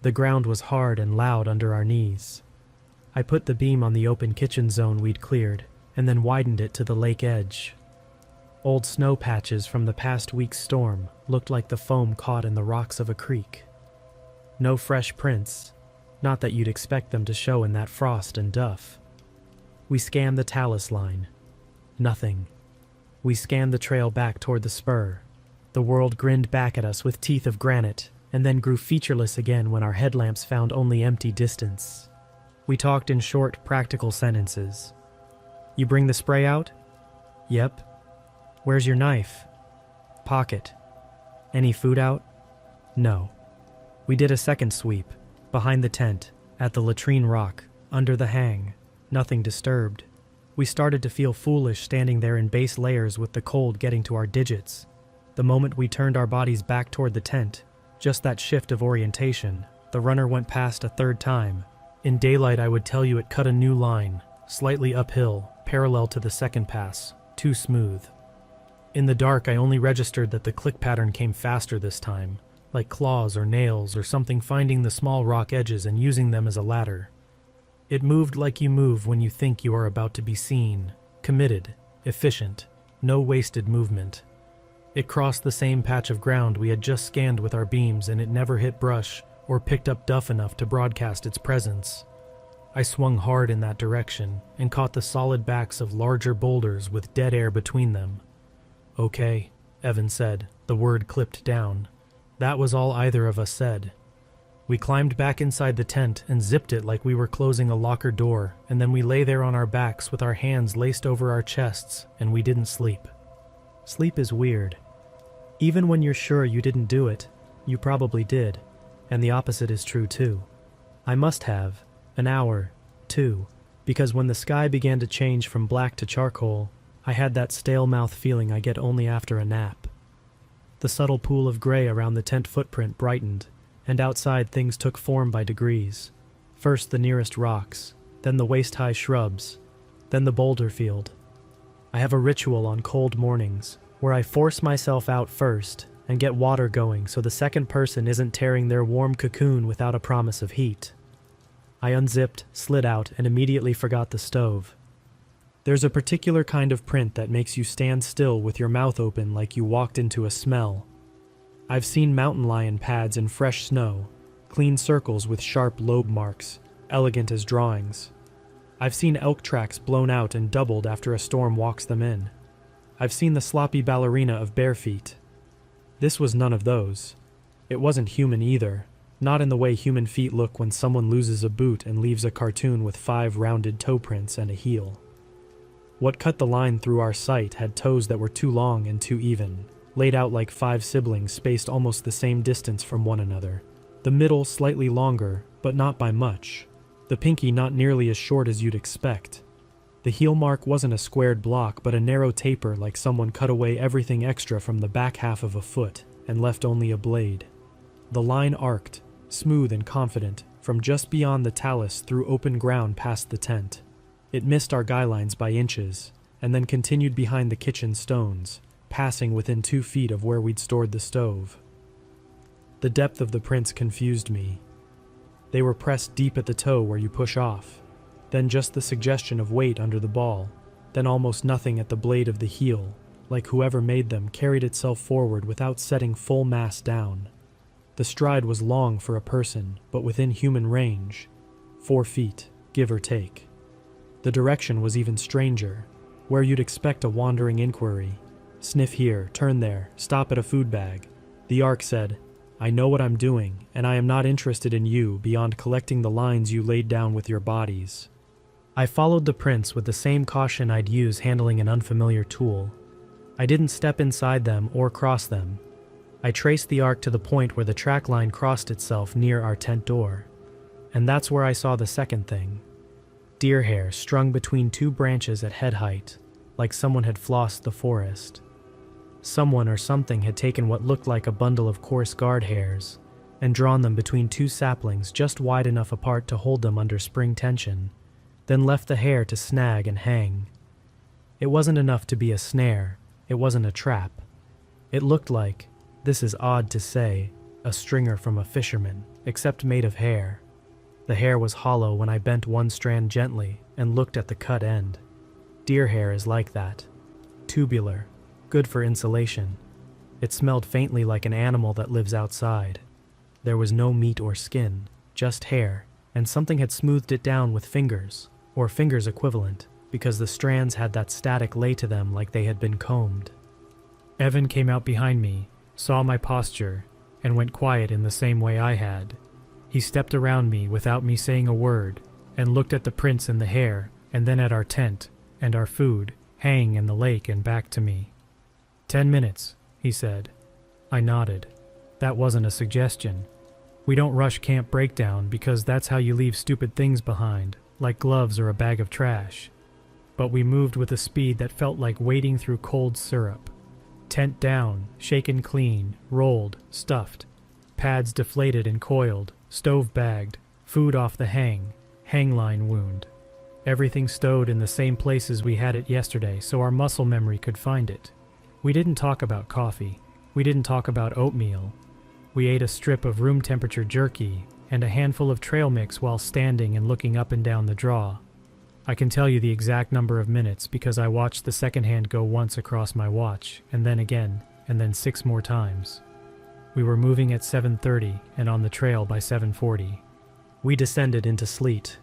The ground was hard and loud under our knees. I put the beam on the open kitchen zone we'd cleared, and then widened it to the lake edge. Old snow patches from the past week's storm looked like the foam caught in the rocks of a creek. No fresh prints, Not that you'd expect them to show in that frost and duff. We scanned the talus line. Nothing. We scanned the trail back toward the spur. The world grinned back at us with teeth of granite, and then grew featureless again when our headlamps found only empty distance. We talked in short, practical sentences. You bring the spray out? Yep. Where's your knife? Pocket. Any food out? No. We did a second sweep, behind the tent, at the latrine rock, under the hang. Nothing disturbed. We started to feel foolish standing there in base layers with the cold getting to our digits. The moment we turned our bodies back toward the tent, just that shift of orientation, the runner went past a third time. In daylight I would tell you it cut a new line, slightly uphill, parallel to the second pass, too smooth. In the dark I only registered that the click pattern came faster this time, like claws or nails or something finding the small rock edges and using them as a ladder. It moved like you move when you think you are about to be seen, committed, efficient, no wasted movement. It crossed the same patch of ground we had just scanned with our beams, and it never hit brush or picked up duff enough to broadcast its presence. I swung hard in that direction and caught the solid backs of larger boulders with dead air between them. Okay, Evan said, the word clipped down. That was all either of us said. We climbed back inside the tent and zipped it like we were closing a locker door, and then we lay there on our backs with our hands laced over our chests, and we didn't sleep. Sleep is weird. Even when you're sure you didn't do it, you probably did, and the opposite is true too. I must have, an hour, two, because when the sky began to change from black to charcoal, I had that stale mouth feeling I get only after a nap. The subtle pool of gray around the tent footprint brightened, and outside things took form by degrees. First the nearest rocks, then the waist-high shrubs, then the boulder field. I have a ritual on cold mornings, where I force myself out first and get water going so the second person isn't tearing their warm cocoon without a promise of heat. I unzipped, slid out, and immediately forgot the stove. There's a particular kind of print that makes you stand still with your mouth open like you walked into a smell. I've seen mountain lion pads in fresh snow, clean circles with sharp lobe marks, elegant as drawings. I've seen elk tracks blown out and doubled after a storm walks them in. I've seen the sloppy ballerina of bare feet. This was none of those. It wasn't human either, not in the way human feet look when someone loses a boot and leaves a cartoon with 5 rounded toe prints and a heel. What cut the line through our sight had toes that were too long and too even, laid out like 5 siblings spaced almost the same distance from one another. The middle slightly longer, but not by much. The pinky not nearly as short as you'd expect. The heel mark wasn't a squared block, but a narrow taper like someone cut away everything extra from the back half of a foot and left only a blade. The line arced, smooth and confident, from just beyond the talus through open ground past the tent. It missed our guy lines by inches, and then continued behind the kitchen stones, passing within 2 feet of where we'd stored the stove. The depth of the prints confused me. They were pressed deep at the toe where you push off, then just the suggestion of weight under the ball, then almost nothing at the blade of the heel, like whoever made them carried itself forward without setting full mass down. The stride was long for a person, but within human range, 4 feet, give or take. The direction was even stranger, where you'd expect a wandering inquiry. Sniff here, turn there, stop at a food bag. The arc said, I know what I'm doing, and I am not interested in you beyond collecting the lines you laid down with your bodies. I followed the prints with the same caution I'd use handling an unfamiliar tool. I didn't step inside them or cross them. I traced the arc to the point where the track line crossed itself near our tent door. And that's where I saw the second thing. Deer hair strung between 2 branches at head height, like someone had flossed the forest. Someone or something had taken what looked like a bundle of coarse guard hairs and drawn them between 2 saplings just wide enough apart to hold them under spring tension, then left the hair to snag and hang. It wasn't enough to be a snare, it wasn't a trap. It looked like, this is odd to say, a stringer from a fisherman, except made of hair. The hair was hollow when I bent one strand gently and looked at the cut end. Deer hair is like that. Tubular, good for insulation. It smelled faintly like an animal that lives outside. There was no meat or skin, just hair, and something had smoothed it down with fingers, or fingers equivalent, because the strands had that static lay to them like they had been combed. Evan came out behind me, saw my posture, and went quiet in the same way I had. He stepped around me without me saying a word, and looked at the prints in the hair, and then at our tent, and our food, hanging in the lake and back to me. 10 minutes, he said. I nodded. That wasn't a suggestion. We don't rush Camp Breakdown because that's how you leave stupid things behind, like gloves or a bag of trash. But we moved with a speed that felt like wading through cold syrup. Tent down, shaken clean, rolled, stuffed. Pads deflated and coiled, stove bagged, food off the hang line wound. Everything stowed in the same places we had it yesterday so our muscle memory could find it. We didn't talk about coffee. We didn't talk about oatmeal. We ate a strip of room temperature jerky and a handful of trail mix while standing and looking up and down the draw. I can tell you the exact number of minutes because I watched the second hand go once across my watch, and then again, and then 6 more times. We were moving at 7:30 and on the trail by 7:40. We descended into sleet.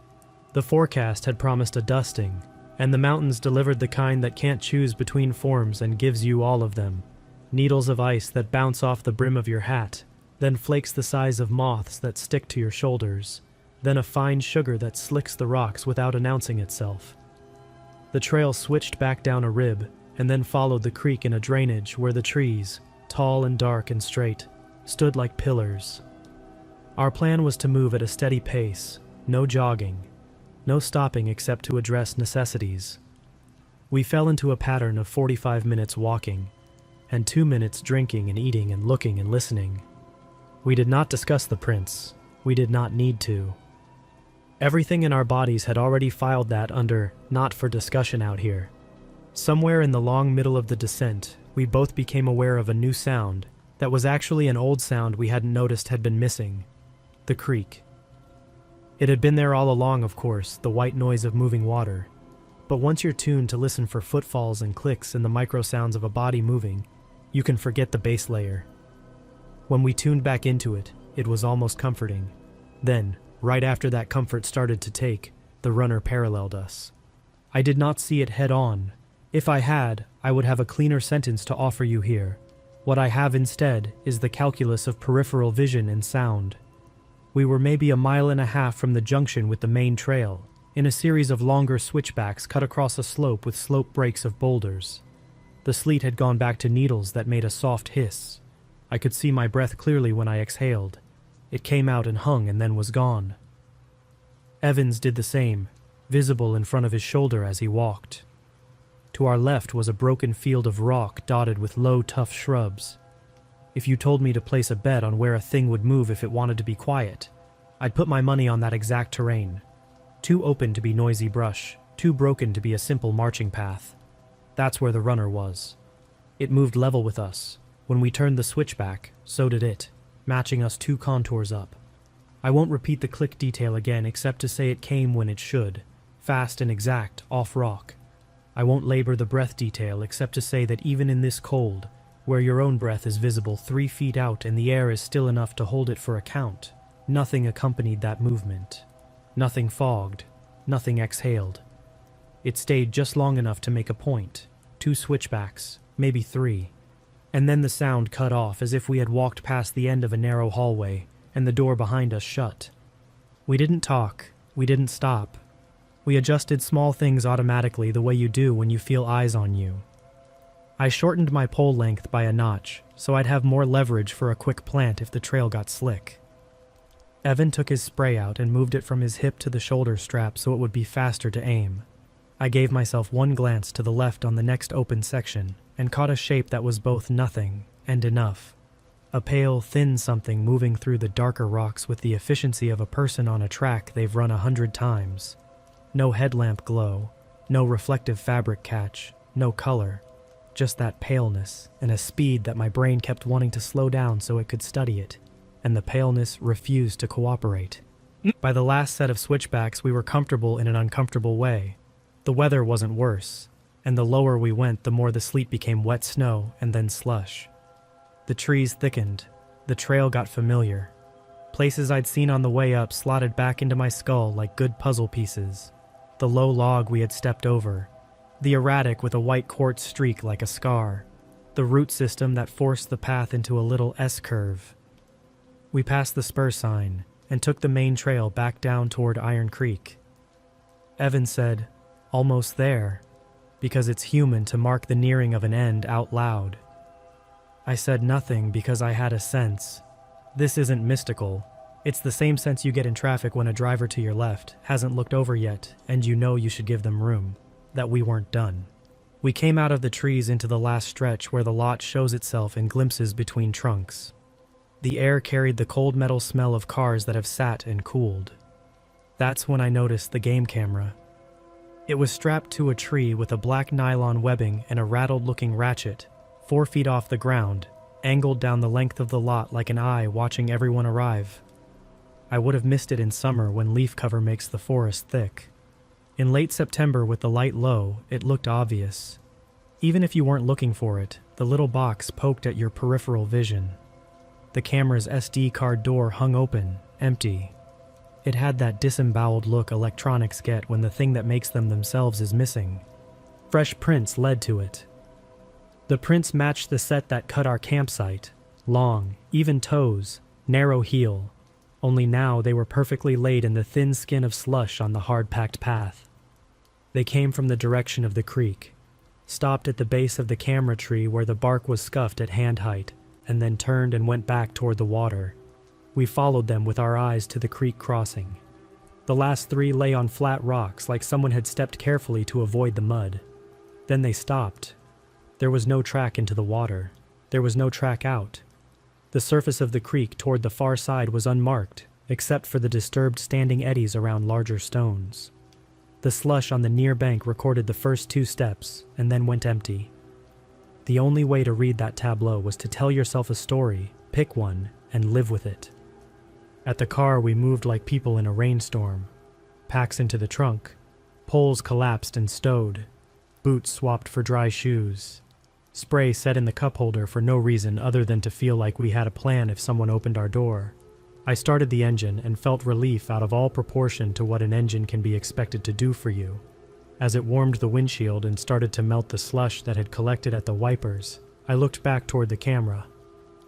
The forecast had promised a dusting, and the mountains delivered the kind that can't choose between forms and gives you all of them. Needles of ice that bounce off the brim of your hat, then flakes the size of moths that stick to your shoulders, then a fine sugar that slicks the rocks without announcing itself. The trail switched back down a rib, and then followed the creek in a drainage where the trees, tall and dark and straight, stood like pillars. Our plan was to move at a steady pace, no jogging, no stopping except to address necessities. We fell into a pattern of 45 minutes walking, and 2 minutes drinking and eating and looking and listening. We did not discuss the prints. We did not need to. Everything in our bodies had already filed that under not for discussion out here. Somewhere in the long middle of the descent, we both became aware of a new sound that was actually an old sound we hadn't noticed had been missing. The creek. It had been there all along, of course, the white noise of moving water. But once you're tuned to listen for footfalls and clicks and the micro sounds of a body moving, you can forget the base layer. When we tuned back into it, it was almost comforting. Then, right after that comfort started to take, the runner paralleled us. I did not see it head on. If I had, I would have a cleaner sentence to offer you here. What I have instead is the calculus of peripheral vision and sound. We were maybe 1.5 miles from the junction with the main trail, in a series of longer switchbacks cut across a slope with slope breaks of boulders. The sleet had gone back to needles that made a soft hiss. I could see my breath clearly when I exhaled. It came out and hung and then was gone. Evans did the same, visible in front of his shoulder as he walked. To our left was a broken field of rock dotted with low, tough shrubs. If you told me to place a bet on where a thing would move if it wanted to be quiet, I'd put my money on that exact terrain. Too open to be noisy brush, too broken to be a simple marching path. That's where the runner was. It moved level with us. When we turned the switchback, so did it, matching us 2 contours up. I won't repeat the click detail again except to say it came when it should, fast and exact, off rock. I won't labor the breath detail except to say that even in this cold, where your own breath is visible 3 feet out and the air is still enough to hold it for a count, nothing accompanied that movement. Nothing fogged, nothing exhaled. It stayed just long enough to make a point, 2 switchbacks, maybe 3. And then the sound cut off as if we had walked past the end of a narrow hallway and the door behind us shut. We didn't talk, we didn't stop. We adjusted small things automatically the way you do when you feel eyes on you. I shortened my pole length by a notch so I'd have more leverage for a quick plant if the trail got slick. Evan took his spray out and moved it from his hip to the shoulder strap so it would be faster to aim. I gave myself one glance to the left on the next open section and caught a shape that was both nothing and enough. A pale, thin something moving through the darker rocks with the efficiency of a person on a track they've run 100 times. No headlamp glow, no reflective fabric catch, no color. Just that paleness and a speed that my brain kept wanting to slow down so it could study it, and the paleness refused to cooperate. By the last set of switchbacks, we were comfortable in an uncomfortable way. The weather wasn't worse, and the lower we went, the more the sleet became wet snow and then slush. The trees thickened. The trail got familiar. Places I'd seen on the way up slotted back into my skull like good puzzle pieces. The low log we had stepped over, the erratic with a white quartz streak like a scar, the root system that forced the path into a little S-curve. We passed the spur sign and took the main trail back down toward Iron Creek. Evan said, "Almost there," because it's human to mark the nearing of an end out loud. I said nothing because I had a sense. This isn't mystical. It's the same sense you get in traffic when a driver to your left hasn't looked over yet and you know you should give them room, that we weren't done. We came out of the trees into the last stretch where the lot shows itself in glimpses between trunks. The air carried the cold metal smell of cars that have sat and cooled. That's when I noticed the game camera. It was strapped to a tree with a black nylon webbing and a rattled-looking ratchet, 4 feet off the ground, angled down the length of the lot like an eye watching everyone arrive. I would have missed it in summer when leaf cover makes the forest thick. In late September with the light low, it looked obvious. Even if you weren't looking for it, the little box poked at your peripheral vision. The camera's SD card door hung open, empty. It had that disemboweled look electronics get when the thing that makes them themselves is missing. Fresh prints led to it. The prints matched the set that cut our campsite. Long, even toes, narrow heel. Only now they were perfectly laid in the thin skin of slush on the hard-packed path. They came from the direction of the creek, stopped at the base of the camera tree where the bark was scuffed at hand height, and then turned and went back toward the water. We followed them with our eyes to the creek crossing. The last 3 lay on flat rocks like someone had stepped carefully to avoid the mud. Then they stopped. There was no track into the water. There was no track out. The surface of the creek toward the far side was unmarked, except for the disturbed standing eddies around larger stones. The slush on the near bank recorded the first 2 steps and then went empty. The only way to read that tableau was to tell yourself a story, pick one, and live with it. At the car, we moved like people in a rainstorm. Packs into the trunk. Poles collapsed and stowed. Boots swapped for dry shoes. Spray set in the cup holder for no reason other than to feel like we had a plan if someone opened our door. I started the engine and felt relief out of all proportion to what an engine can be expected to do for you. As it warmed the windshield and started to melt the slush that had collected at the wipers, I looked back toward the camera.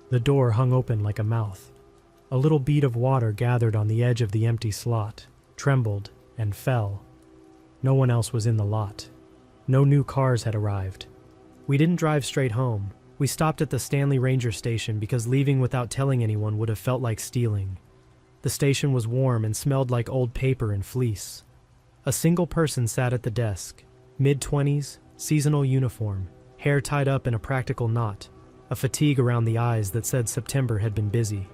The door hung open like a mouth. A little bead of water gathered on the edge of the empty slot, trembled, and fell. No one else was in the lot. No new cars had arrived. We didn't drive straight home. We stopped at the Stanley Ranger Station because leaving without telling anyone would have felt like stealing. The station was warm and smelled like old paper and fleece. A single person sat at the desk, mid-20s, seasonal uniform, hair tied up in a practical knot, a fatigue around the eyes that said September had been busy.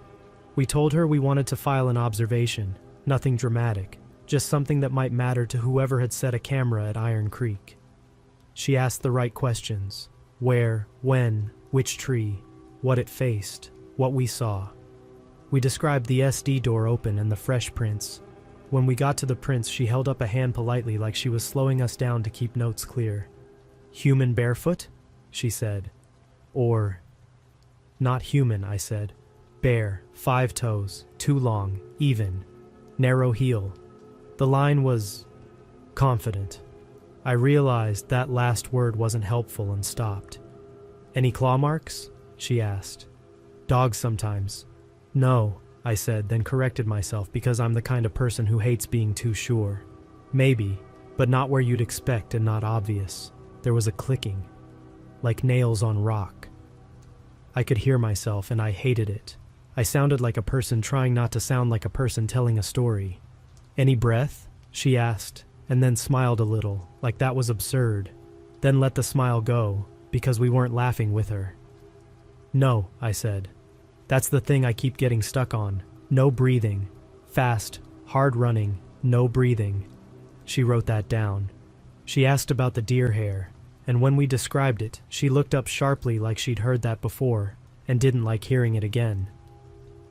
We told her we wanted to file an observation, nothing dramatic, just something that might matter to whoever had set a camera at Iron Creek. She asked the right questions: where, when, which tree, what it faced, what we saw. We described the SD door open and the fresh prints. When we got to the prints, she held up a hand politely like she was slowing us down to keep notes clear. "Human barefoot?" she said. Or, "Not human," I said. "Bare, 5 toes, 2 long, even, narrow heel." The line was confident. I realized that last word wasn't helpful and stopped. "Any claw marks?" she asked. "Dogs sometimes." "No," I said, then corrected myself because I'm the kind of person who hates being too sure. "Maybe, but not where you'd expect and not obvious." There was a clicking, like nails on rock. I could hear myself and I hated it. I sounded like a person trying not to sound like a person telling a story. "Any breath?" she asked, and then smiled a little, like that was absurd, then let the smile go, because we weren't laughing with her. "No," I said. "That's the thing I keep getting stuck on. No breathing. Fast, hard running, no breathing." She wrote that down. She asked about the deer hair, and when we described it, she looked up sharply like she'd heard that before, and didn't like hearing it again.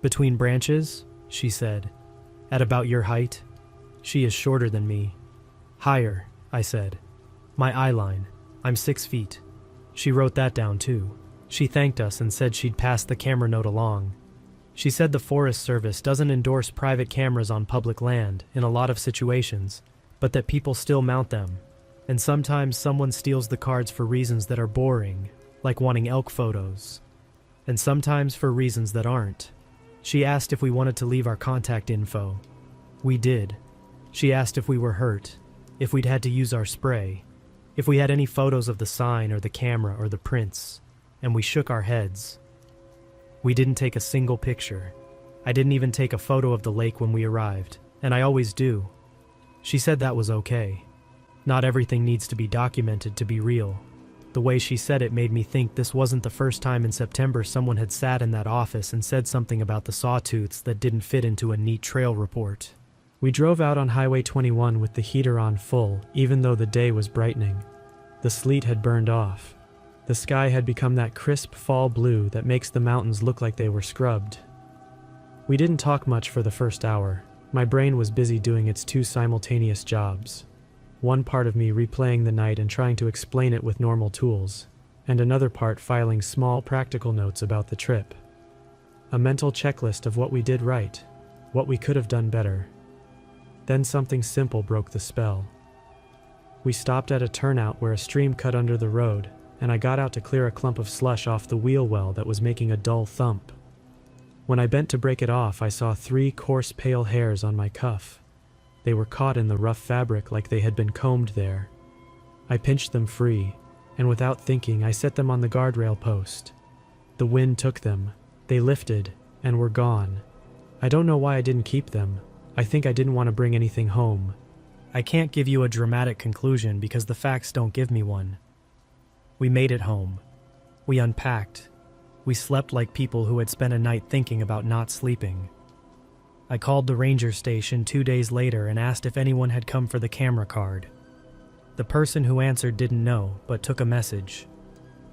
"Between branches?" she said. "At about your height?" She is shorter than me. "Higher," I said. "My eye line. I'm 6 feet." She wrote that down too. She thanked us and said she'd pass the camera note along. She said the Forest Service doesn't endorse private cameras on public land in a lot of situations, but that people still mount them, and sometimes someone steals the cards for reasons that are boring, like wanting elk photos, and sometimes for reasons that aren't. She asked if we wanted to leave our contact info. We did. She asked if we were hurt, if we'd had to use our spray, if we had any photos of the sign or the camera or the prints, and we shook our heads. We didn't take a single picture. I didn't even take a photo of the lake when we arrived, and I always do. She said that was okay. Not everything needs to be documented to be real. The way she said it made me think this wasn't the first time in September someone had sat in that office and said something about the sawtooths that didn't fit into a neat trail report. We drove out on Highway 21 with the heater on full, even though the day was brightening. The sleet had burned off. The sky had become that crisp fall blue that makes the mountains look like they were scrubbed. We didn't talk much for the first hour. My brain was busy doing its two simultaneous jobs. One part of me replaying the night and trying to explain it with normal tools, and another part filing small practical notes about the trip. A mental checklist of what we did right, what we could have done better. Then something simple broke the spell. We stopped at a turnout where a stream cut under the road, and I got out to clear a clump of slush off the wheel well that was making a dull thump. When I bent to break it off, I saw 3 coarse pale hairs on my cuff. They were caught in the rough fabric like they had been combed there. I pinched them free, and without thinking, I set them on the guardrail post. The wind took them. They lifted, and were gone. I don't know why I didn't keep them. I think I didn't want to bring anything home. I can't give you a dramatic conclusion because the facts don't give me one. We made it home. We unpacked. We slept like people who had spent a night thinking about not sleeping. I called the ranger station 2 days later and asked if anyone had come for the camera card. The person who answered didn't know, but took a message.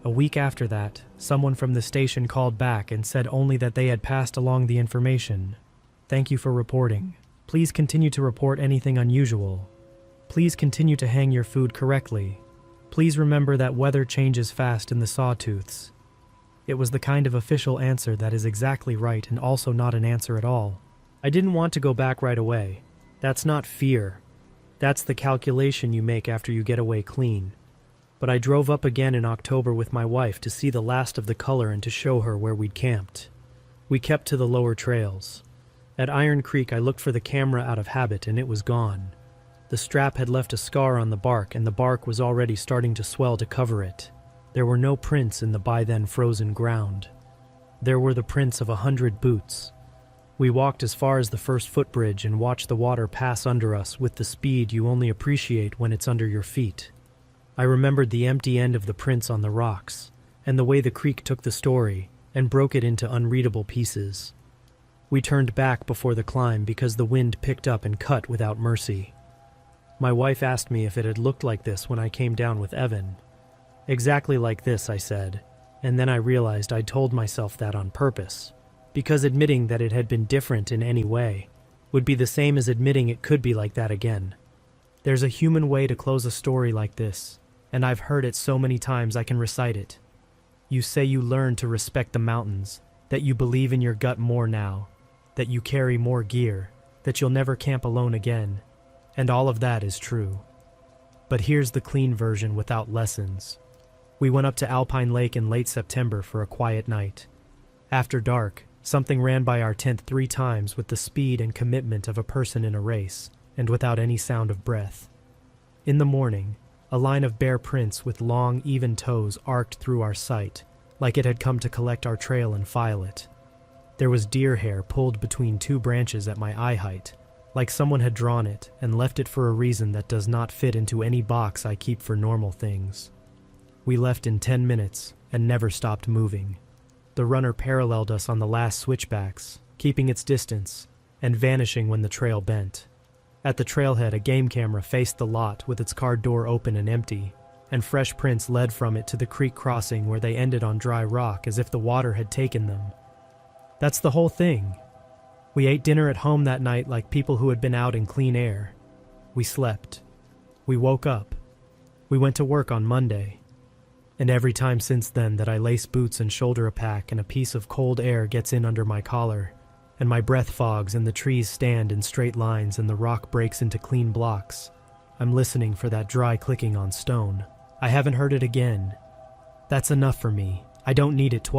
A week after that, someone from the station called back and said only that they had passed along the information. Thank you for reporting. Please continue to report anything unusual. Please continue to hang your food correctly. Please remember that weather changes fast in the sawtooths. It was the kind of official answer that is exactly right and also not an answer at all. I didn't want to go back right away. That's not fear. That's the calculation you make after you get away clean. But I drove up again in October with my wife to see the last of the color and to show her where we'd camped. We kept to the lower trails. At Iron Creek, I looked for the camera out of habit and it was gone. The strap had left a scar on the bark and the bark was already starting to swell to cover it. There were no prints in the by then frozen ground. There were the prints of 100 boots. We walked as far as the first footbridge and watched the water pass under us with the speed you only appreciate when it's under your feet. I remembered the empty end of the prints on the rocks, and the way the creek took the story and broke it into unreadable pieces. We turned back before the climb because the wind picked up and cut without mercy. My wife asked me if it had looked like this when I came down with Evan. Exactly like this, I said, and then I realized I'd told myself that on purpose, because admitting that it had been different in any way would be the same as admitting it could be like that again. There's a human way to close a story like this, and I've heard it so many times I can recite it. You say you learn to respect the mountains, that you believe in your gut more now, that you carry more gear, that you'll never camp alone again, and all of that is true. But here's the clean version without lessons. We went up to Alpine Lake in late September for a quiet night. After dark, something ran by our tent 3 times with the speed and commitment of a person in a race, and without any sound of breath. In the morning, a line of bare prints with long, even toes arced through our sight, like it had come to collect our trail and file it. There was deer hair pulled between 2 branches at my eye height, like someone had drawn it and left it for a reason that does not fit into any box I keep for normal things. We left in 10 minutes and never stopped moving. The runner paralleled us on the last switchbacks, keeping its distance and vanishing when the trail bent. At the trailhead, a game camera faced the lot with its car door open and empty, and fresh prints led from it to the creek crossing where they ended on dry rock as if the water had taken them. That's the whole thing. We ate dinner at home that night like people who had been out in clean air. We slept. We woke up. We went to work on Monday. And every time since then that I lace boots and shoulder a pack and a piece of cold air gets in under my collar, and my breath fogs and the trees stand in straight lines and the rock breaks into clean blocks, I'm listening for that dry clicking on stone. I haven't heard it again. That's enough for me. I don't need it twice.